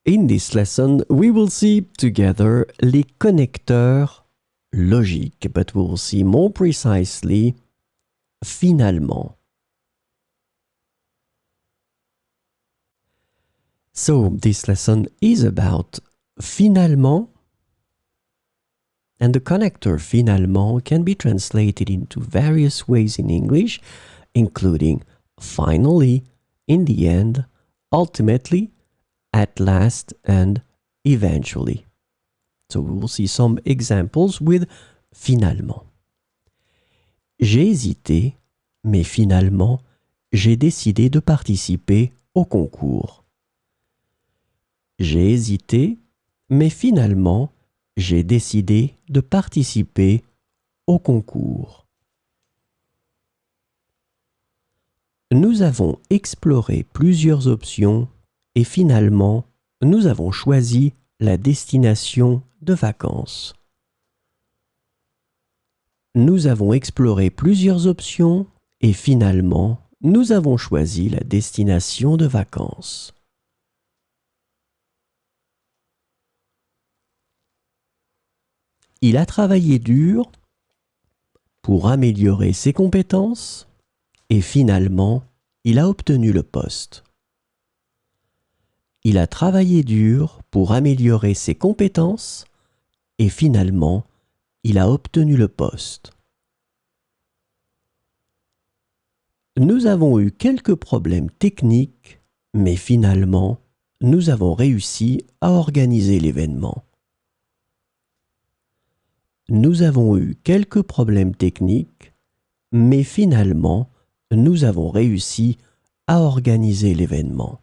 In this lesson, we will see together les connecteurs logiques, but we will see more precisely finalement. So this lesson is about finalement, and the connector finalement can be translated into various ways in English, including finally, in the end, ultimately, at last, and eventually. So we will see some examples with finalement. J'ai hésité, mais finalement, j'ai décidé de participer au concours. J'ai hésité, mais finalement, j'ai décidé de participer au concours. Nous avons exploré plusieurs options et finalement, nous avons choisi la destination de vacances. Nous avons exploré plusieurs options et finalement, nous avons choisi la destination de vacances. Il a travaillé dur pour améliorer ses compétences et finalement, il a obtenu le poste. Il a travaillé dur pour améliorer ses compétences et finalement, il a obtenu le poste. Nous avons eu quelques problèmes techniques, mais finalement, nous avons réussi à organiser l'événement. Nous avons eu quelques problèmes techniques, mais finalement, nous avons réussi à organiser l'événement.